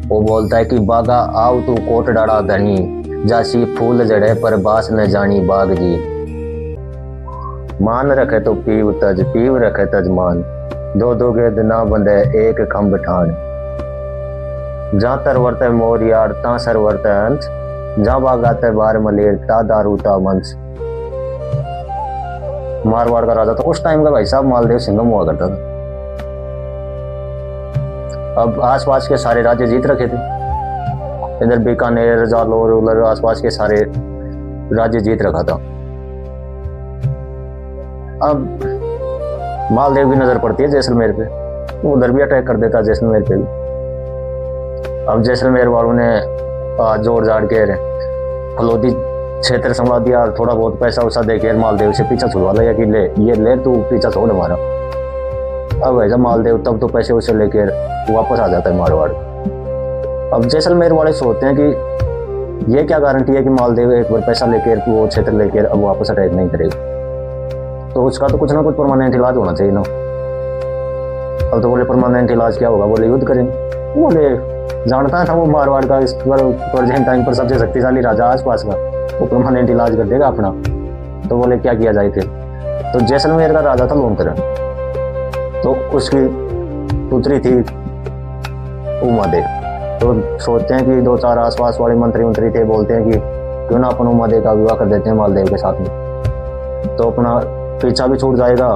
वो बोलता है कि बागा आओ तू कोट डाड़ा धनी, जासी फूल जड़े पर बास न जानी बाग जी। मान रखे तो पीव रखे तज मान, दो दो गेद ना बंदे एक खम्ब ठान। जहाँ तर वर्ते मोर यार ता सर वर्ते हंस, जहाँ बागाते बार मलेर ता दारू ता मंच। मारवाड़ का राजा तो उस टाइम का भाई साहब मालदेव सिंघम हुआ करता था। अब आसपास के सारे राज्य जीत रखे थे, इधर बीकानेर जालोर उधर आसपास के सारे राज्य जीत रखा था। अब मालदेव की नजर पड़ती है जैसलमेर पे, उधर भी अटैक कर देता जैसलमेर पे भी। अब जैसलमेर वालों ने जोड़ जाड़ के फलोदी क्षेत्र संभाल दिया, थोड़ा बहुत पैसा वैसा देके मालदेव से पीछा छुड़वा लिया कि ले तू पीछा छोड़ हमारा। अब ऐसा मालदेव तब तो पैसे वैसे लेके वापस आ जाता है मारवाड़। अब जैसलमेर वाले सोचते हैं कि ये क्या गारंटी है कि मालदेव एक बार पैसा लेकर वो क्षेत्र लेकर अब वापस अटैक नहीं करेगा, तो उसका तो कुछ ना कुछ परमानेंट इलाज होना चाहिए ना। अब तो बोले परमानेंट इलाज क्या होगा, बोले युद्ध करेंगे। बोले जानता था वो मारवाड़ का इस पर टाइम पर सबसे शक्तिशाली राजा आसपास का, वो परमानेंट इलाज कर देगा अपना। तो बोले क्या किया जाए फिर, तो जैसलमेर का राजा था लोनकरण, तो उसकी पुत्री थी उमादेव। तो सोचते हैं कि दो चार आसपास वाले मंत्री थे, बोलते हैं कि क्यों ना अपन उमादेव का विवाह कर देते हैं मालदेव के साथ में, तो अपना पीछा भी छूट जाएगा,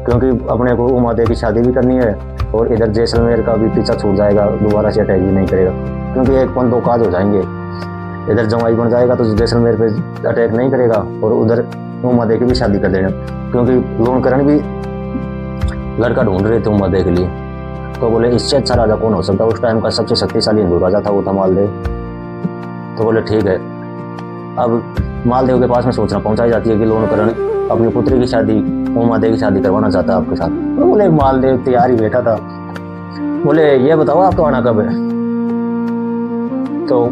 क्योंकि अपने को उमादेव की शादी भी करनी है और इधर जैसलमेर का भी पीछा छूट जाएगा, दोबारा से अटैक भी नहीं करेगा, क्योंकि एक पन दो काज हो जाएंगे। इधर जमाई बन जाएगा तो जैसलमेर पे अटैक नहीं करेगा और उधर उमादेव की भी शादी कर देना, क्योंकि लोनकरण भी लड़का ढूंढ रहे थे उमादेव के लिए। तो बोले इससे अच्छा राजा कौन हो सकता, उस टाइम का सबसे शक्तिशाली हिंदू राजा था वो था मालदेव। तो बोले ठीक है। अब मालदेव के पास में सूचना पहुंचाई जाती है कि लोनकरण अपनी पुत्री की शादी उमादेव की शादी करवाना चाहता है आपके साथ। तो बोले मालदेव तैयार ही बैठा था, बोले ये बताओ आप तो आना कब है। तो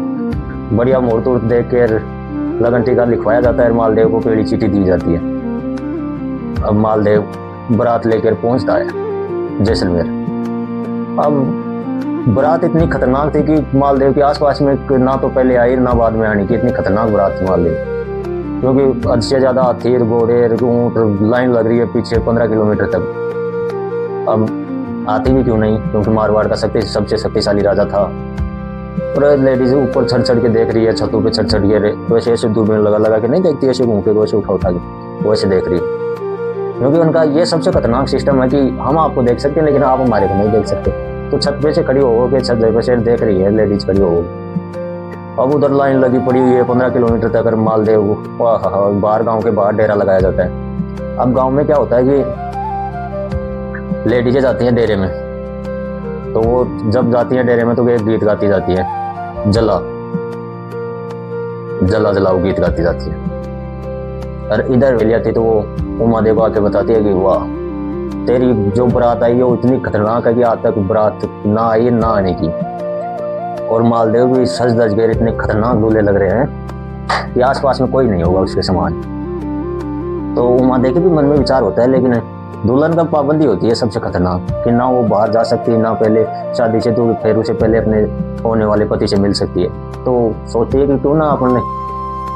बढ़िया मुहूर्त उर्त देख कर लगन टीका लिखवाया जाता है, मालदेव को पीली चिट्ठी दी जाती है। अब मालदेव बारात लेकर पहुंचता है जैसलमेर। अब बारात इतनी खतरनाक थी कि मालदेव के आसपास में ना तो पहले आई ना बाद में आने की, इतनी खतरनाक बारात थी मालदेव, क्योंकि हद से ज्यादा हाथी घोड़े ऊंट लाइन लग रही है पीछे 15 किलोमीटर तक। अब आती भी क्यों नहीं, क्योंकि मारवाड़ का सबसे शक्तिशाली राजा था। और लेडीज ऊपर चढ़ के देख रही है, छतों पे चढ़ के, वैसे ऐसे दूरबीन लगा के नहीं देखती, ऐसे घूम के वैसे उठा के वैसे देख रही है, क्योंकि उनका ये सबसे खतरनाक सिस्टम है कि हम आपको देख सकते हैं लेकिन आप हमारे को नहीं देख सकते। तो छत पे से खड़ी होकर छत पे से देख रही है लेडीज खड़ी होगी। अब उधर लाइन लगी पड़ी हुई है 15 किलोमीटर तक। मालदेव बाहर गांव के बाहर डेरा लगाया जाता है। अब गांव में क्या होता है कि लेडीजें जाती हैं डेरे में, तो वो जब जाती हैं डेरे में तो एक गीत गाती जाती है, जला जला जलाओ गीत गाती जाती है। और इधर मिल जाती तो वो उमादेव आके बताती है कि वाह तेरी जो बारात आई है वो इतनी खतरनाक है कि आज तक बारात ना आई ना आने की। और मालदेव भी सज धज गए, इतने खतरनाक दूल्हे लग रहे हैं कि आसपास में कोई नहीं होगा उसके समान। तो उमादेव के भी मन में विचार होता है, लेकिन दुल्हन का पाबंदी होती है सबसे खतरनाक, कि ना वो बाहर जा सकती, ना पहले शादी से तो फिर उसे पहले अपने होने वाले पति से मिल सकती है। तो सोचती है कि क्यों ना अपने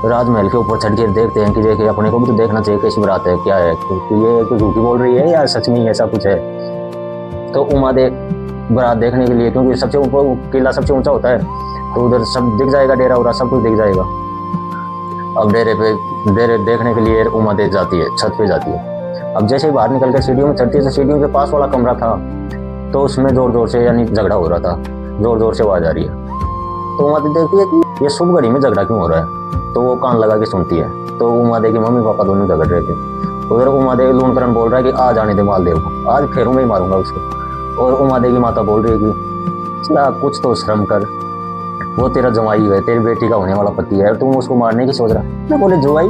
राजमहल के ऊपर चढ़ के देखते हैं कि देखिए अपने को भी तो देखना चाहिए कैसी बारात है, क्या है, क्योंकि ये तो झूठी बोल रही है या सच में ऐसा कुछ है। तो उमादेव बारात देखने के लिए, क्योंकि सबसे ऊपर किला सबसे ऊंचा होता है, तो उधर सब दिख जाएगा, डेरा उरा सब कुछ दिख जाएगा। अब डेरे देखने के लिए उमादेव जाती है, छत पे जाती है। अब जैसे ही बाहर निकल कर सीढ़ियों में चढ़ती है तो सीढ़ियों के पास वाला कमरा था, तो उसमें जोर जोर से यानी झगड़ा हो रहा था, जोर जोर से आवाज आ रही है। तो उमादेव देखती है कि ये शुभ घड़ी में झगड़ा क्यों हो रहा है, तो वो कान लगा के सुनती है। तो उमादेव की मम्मी पापा दोनों झगड़ रहे थे। उधर उमादेव लोनकरण बोल रहा है कि आ जाने दे मालदेव को, आज फेरों में ही मारूंगा उसको। और उमादेव की माता बोल रही है कि चला कुछ तो श्रम कर, वो तेरा जवाई है, तेरी बेटी का होने वाला पति है, तुम उसको मारने की सोच रहा। मैं बोले जवाई,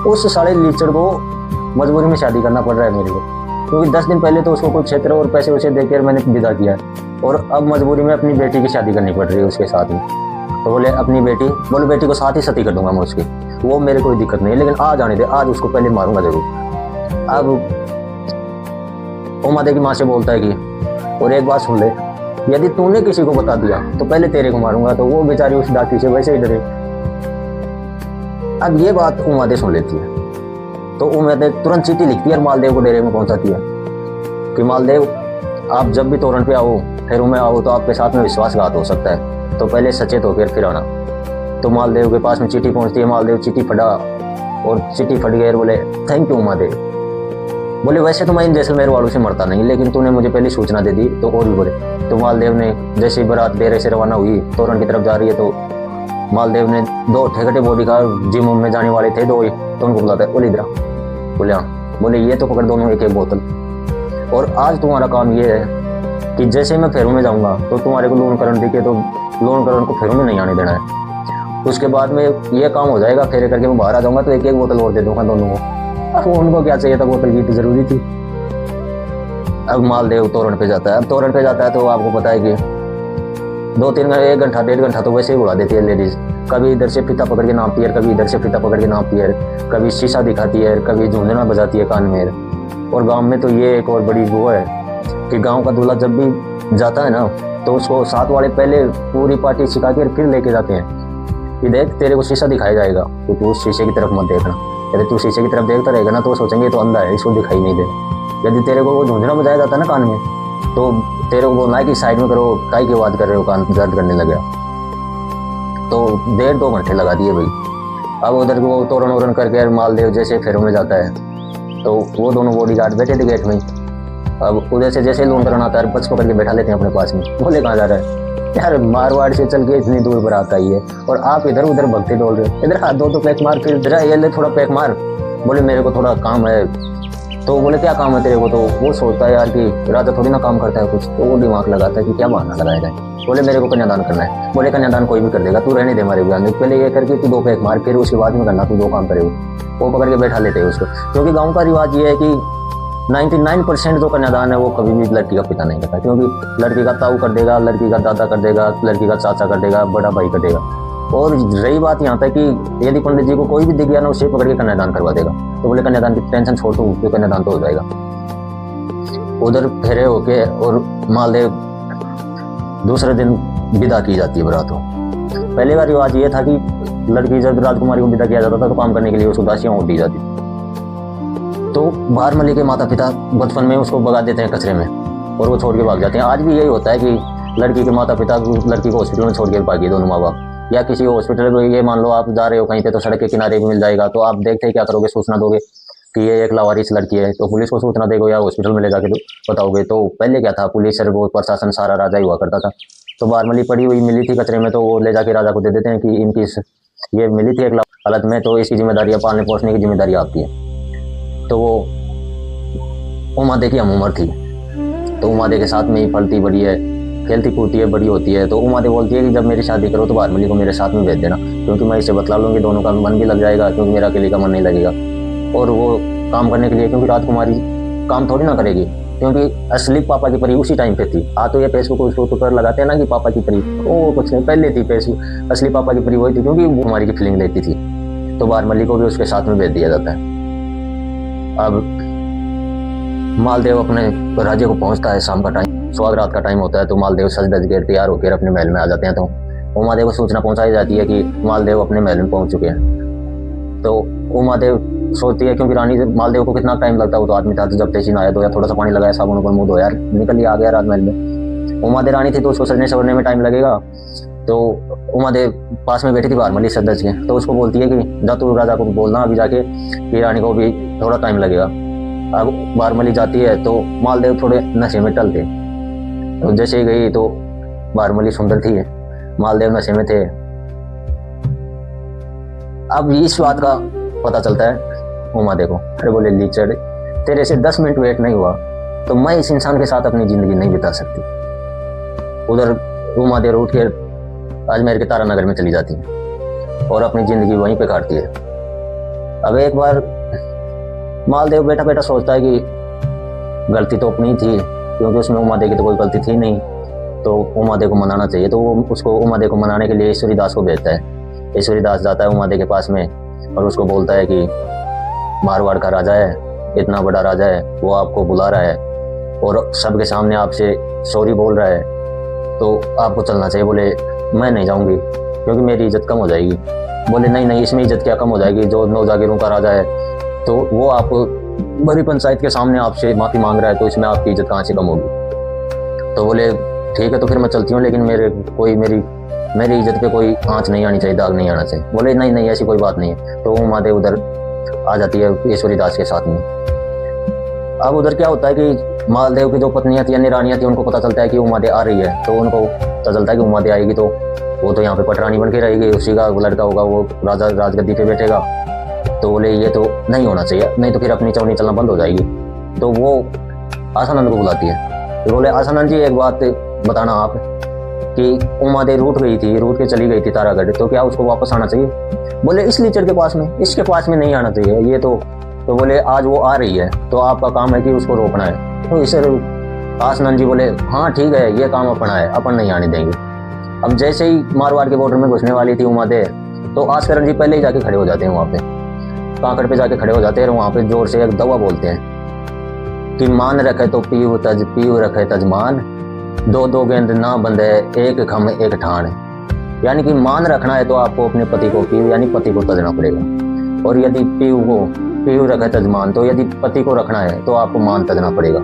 उस साले लीचड़ को मजबूरी में शादी करना पड़ रहा है मेरे को, क्योंकि 10 दिन पहले तो उसको कुछ क्षेत्र और पैसे वैसे देकर मैंने विदा किया, और अब मजबूरी में अपनी बेटी की शादी करनी पड़ रही है उसके साथ में। तो बोले अपनी बेटी, बोले बेटी को साथ ही सती कर दूंगा मैं उसकी, वो मेरे कोई दिक्कत नहीं है, लेकिन आ जाने दे, आज उसको पहले मारूंगा जरूर। अब उमादेव की माँ से बोलता है कि और एक बात सुन ले, यदि तूने किसी को बता दिया तो पहले तेरे को मारूंगा। तो वो बेचारी उस डाकू से वैसे ही डरे। अब ये बात उमादे सुन लेती है तो उमादे तुरंत चिट्ठी लिखती है और मालदेव को डेरे में पहुंचाती है कि मालदेव आप जब भी तोरण पे आओ, फेरों में आओ, तो आपके साथ में विश्वासघात हो सकता है, तो पहले सचेत होकर फिर आना। तो मालदेव के पास में चिट्ठी पहुंचती है। मालदेव चिट्ठी फटा और चिट्ठी फट गई और बोले थैंक यू उमादेव। बोले वैसे तो मैं इन जैसलमेर वालों से मरता नहीं, लेकिन तूने मुझे पहले सूचना दे दी तो और भी बोले। तो मालदेव ने जैसे ही बारात डेरे से रवाना हुई, तोरण की तरफ जा रही है, तो मालदेव ने 2 ठेकटे बॉडीगार्ड जिम में जाने वाले थे 2 ही, तो उनको बुलाता है, बोले इधर। बोले हाँ। बोले ये तो पकड़ दोनों एक बोतल, और आज तुम्हारा काम ये है कि जैसे मैं फेरों में जाऊंगा तो तुम्हारे को लोन करण दिखे तो लोन करण को फेरों में नहीं आने देना है। उसके बाद में ये काम हो जाएगा, फेरे करके मैं बाहर आ जाऊंगा तो एक बोतल और दे दूंगा दोनों को। अब उनको क्या चाहिए था, बोतल की तो जरूरी थी। अब मालदेव तोरण पे जाता है। अब तोरण पे जाता है तो आपको पता है कि 2-3 1 घंटा 1.5 घंटा तो वैसे ही उड़ा देती है लेडीज। कभी इधर से फीता पकड़ के नापती है, कभी इधर से फीता पकड़ के नापती है, कभी शीशा दिखाती है, कभी झुंझुना बजाती है कान में। और गांव में तो ये एक और बड़ी वो है कि गांव का दूल्हा जब भी जाता है ना तो उसको साथ वाले पहले पूरी पार्टी सिखा के फिर लेके जाते हैं कि देख तेरे को शीशा दिखाया जाएगा तो तू उस शीशे की तरफ मत देखना। यदि तू शीशे की तरफ देखता रहेगा ना तो वो सोचेंगे तो अंधा है, इसको दिखाई नहीं दे। यदि तेरे को वो झुंझुना बजाया जाता है ना कान में तो तेरे को बोलना है कि साइड में करो, काई की आवाज कर रहे हो, कान दर्द करने लगे। तो 1.5-2 घंटे लगा दिए भाई। अब उधर वो तोरण वोरण करके मालदेव जैसे फेरों में जाता है तो वो दोनों बॉडीगार्ड बैठे थे गेट में। अब उधर से जैसे लोन करना आता है, बच पकड़ के बैठा लेते हैं अपने पास में। बोले कहाँ जा रहा है यार, मारवाड़ से चल के इतनी दूर पर आता ही है और आप इधर उधर भगते डोल रहे हो। इधर हाथ 2 पैक मार, फिर इधर ये ले थोड़ा पैक मार। बोले मेरे को थोड़ा काम है। तो बोले क्या काम है तेरे को? तो वो सोचता है यार कि राजा थोड़ी ना काम करता है कुछ, तो वो दिमाग लगाता है कि क्या बहाना लगाया जाए। बोले मेरे को कन्यादान करना है। बोले कन्यादान कोई भी कर देगा, तू रहने दे हमारे बयान, पहले ये करके तू 2 पैक मार, फिर उसके बाद में करना, तू 2 काम करेगा। वो पकड़ के बैठा लेते हैं उसको, क्योंकि गाँव का रिवाज ये है कि 99% जो कन्यादान है वो कभी भी लड़की का पिता नहीं करता, क्योंकि लड़की का ताऊ कर देगा, लड़की का दादा कर देगा, लड़की का चाचा कर देगा, बड़ा भाई कर देगा। और रही बात यहाँ तक कि यदि पंडित जी को कोई भी दिख गया ना, उसे पकड़ के कन्यादान करवा देगा। तो बोले कन्यादान की टेंशन छोड़ दो, तो कन्यादान तो हो जाएगा। उधर फेरे होके और मालदेव दूसरे दिन विदा की जाती है बरात को। पहले का रिवाज ये था कि लड़की जब राजकुमारी को विदा किया जाता था तो काम करने के लिए उसको दासियां और दी जाती। तो बारमली के माता पिता बचपन में उसको भगा देते हैं कचरे में और वो छोड़ के भाग जाते हैं। आज भी यही होता है कि लड़की के माता पिता लड़की को हॉस्पिटल में छोड़ के भागी, दोनों माँ बाप। या किसी हॉस्पिटल में ये मान लो आप जा रहे हो कहीं पे तो सड़क के किनारे भी मिल जाएगा, तो आप देखते क्या करोगे, सूचना दोगे कि ये एक लावारिस लड़की है, तो पुलिस को सूचना देगो या हॉस्पिटल में ले जाके बताओगे। तो पहले क्या था, पुलिस और वो प्रशासन सारा राजा ही हुआ करता था। तो बारमली पड़ी हुई मिली थी कचरे में, तो वो ले जाके राजा को दे देते हैं कि इनकी ये मिली थी एक हालत में, तो इसकी जिम्मेदारी पालने पोसने की जिम्मेदारी आपकी है। तो वो उमादे की हम उम्र थी, तो उमादे के साथ में ही फलती बड़ी है, खेलती कूदती है, बड़ी होती है। तो उमादे बोलती है कि जब मेरी शादी करो तो बारमली को मेरे साथ में भेज देना, क्योंकि मैं इसे बतला लूँगी, दोनों का मन भी लग जाएगा, क्योंकि मेरा अकेले का मन नहीं लगेगा। और वो काम करने के लिए, क्योंकि राजकुमारी काम थोड़ी ना करेगी, क्योंकि असली पापा की परी उसी टाइम पे थी। तो ये फेसबुक उसको पर लगाते हैं ना कि पापा की परी, वो कुछ नहीं, पहले थी फेसबुक, असली पापा की परी वही थी, क्योंकि वो कुमारी की फीलिंग लेती थी। तो बारमली को भी उसके साथ में भेज दिया जाता है। अब मालदेव अपने राज्य को पहुंचता है, शाम का टाइम, सुहाग रात का टाइम होता है। तो मालदेव सज धज के तैयार होकर अपने महल में आ जाते हैं। तो उमादेव को सूचना पहुंचाई जाती है कि मालदेव अपने महल में पहुंच चुके हैं। तो उमादेव सोचती है, क्योंकि रानी मालदेव को कितना टाइम लगता है, वो तो आदमी था, तो जब तेजी नहाया धोया, थोड़ा सा पानी लगाया, साबुन पर मुंह धोया, निकल आ गया राजमहल में। उमादेव रानी थी तो उसको सजने सवरने में टाइम लगेगा। तो उमादेव पास में बैठी थी बारमली सज धज के, तो उसको बोलती है कि जा तू राजा को बोलना अभी जाके कि रानी को भी थोड़ा टाइम लगेगा। अब बारमली जाती है तो मालदेव थोड़े नशे में टलते, तो जैसे ही गई तो बारमली सुंदर थी, मालदेव नशे में थे। अब इस बात का पता चलता है उमादेव को। अरे बोले लीचड़, तेरे से 10 मिनट वेट नहीं हुआ तो मैं इस इंसान के साथ अपनी जिंदगी नहीं बिता सकती। उधर उमादेव उठ के अजमेर के तारानगर में चली जाती है और अपनी जिंदगी वहीं पे काटती है। अब एक बार मालदेव बैठा बैठा सोचता है कि गलती तो अपनी थी, क्योंकि उसमें उमादेव की तो कोई गलती थी नहीं, तो उमादेव को मनाना चाहिए। तो वो उसको उमादेव को मनाने के लिए ईश्वरीदास को भेजता है। ईश्वरीदास जाता है उमादेव के पास में और उसको बोलता है कि मारवाड़ का राजा है, इतना बड़ा राजा है, वो आपको बुला रहा है और सबके सामने आपसे सॉरी बोल रहा है तो आपको चलना चाहिए। बोले मैं नहीं जाऊंगी क्योंकि मेरी इज्जत कम हो जाएगी। बोले नहीं नहीं, इसमें इज्जत क्या कम हो जाएगी, जो 9 जागीरों का राजा है तो वो आप बड़ी पंचायत के सामने आपसे माफ़ी मांग रहा है, तो इसमें आपकी इज्जत कहाँ से कम होगी। तो बोले ठीक है तो फिर मैं चलती हूँ, लेकिन मेरी इज्जत पे कोई आँच नहीं आनी चाहिए, दाग नहीं आना चाहिए। बोले नहीं नहीं, ऐसी कोई बात नहीं है। तो वो महादेव उधर आ जाती है ईश्वरी दास के साथ में। अब उधर क्या होता है कि मालदेव की जो पत्नियां थी यानी रानियां थी, उनको पता चलता है कि उमादे आ रही है। तो उनको पता चलता है कि उमादे आएगी तो वो तो यहाँ पे पटरानी बन के रहेगी, उसी का लड़का होगा वो राजा राजगद्दी पे बैठेगा। तो बोले ये तो नहीं होना चाहिए, नहीं तो फिर अपनी चौनी चलना बंद हो जाएगी। तो वो आसानंद को बुलाती है। तो बोले आसानंद जी एक बात बताना आप कि उमादे रूठ के चली गई थी तारागढ़, तो क्या उसको वापस आना चाहिए। बोले इस लीचड़ के पास में, इसके पास में नहीं आना चाहिए ये तो बोले आज वो आ रही है तो आपका काम है कि उसको रोकना है। तो इसे आसनंद जी बोले हाँ ठीक है, ये काम अपना है, अपन नहीं आने देंगे। अब जैसे ही मारवाड़ के बॉर्डर में घुसने वाली थी उमादे, तो आसकरण जी पहले ही जाके खड़े हो जाते हैं वहाँ पे, कांकड़ पे जाके खड़े हो जाते हैं। वहाँ पे जोर से एक दवा बोलते हैं कि मान रखे तो पीऊ रखे तजमान, 2 गेंद ना बंधे एक खम एक ठाण। यानी कि मान रखना है तो आपको अपने पति को पीऊ यानी पति को तजना पड़ेगा, और यदि पीऊ रखे तजमान, तो यदि पति को रखना है तो आपको मान तजना पड़ेगा।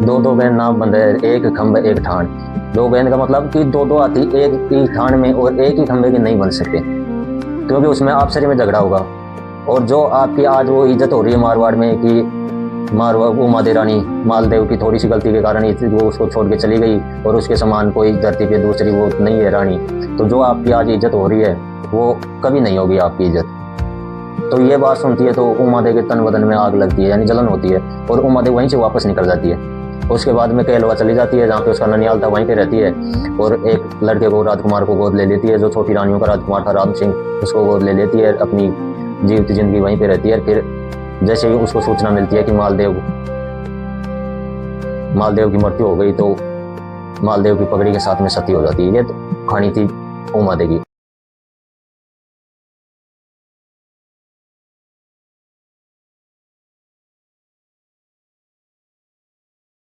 2 गेंद ना बंधे एक खम्भे एक ठाण। 2 गेंद का मतलब कि 2 हाथी एक ही ठाण में और एक ही खम्भे के नहीं बन सकते, क्योंकि उसमें आपसरी में झगड़ा होगा। और जो आपकी आज वो इज्जत हो रही है मारवाड़ में कि उमादे रानी मालदेव की थोड़ी सी गलती के कारण वो उसको छोड़ के चली गई और उसके समान कोई धरती पे दूसरी वो नहीं है रानी, तो जो आपकी आज इज्जत हो रही है वो कभी नहीं होगी आपकी इज्जत। तो ये बात सुनती है तो उमादे के तन बदन में आग लगती है यानी जलन होती है, और उमादे वहीं से वापस निकल जाती है। उसके बाद में केलवा चली जाती है जहाँ पे उसका ननियाल था, वहीं पे रहती है, और एक लड़के को राजकुमार को गोद ले लेती है, जो छोटी रानियों का राजकुमार था राम सिंह, उसको गोद ले लेती है, अपनी जीवित जिंदगी वहीं पे रहती है। फिर जैसे ही उसको सूचना मिलती है कि मालदेव की मृत्यु हो गई, तो मालदेव की पगड़ी के साथ में सती हो जाती है। ये तो कहानी थी उमादे की।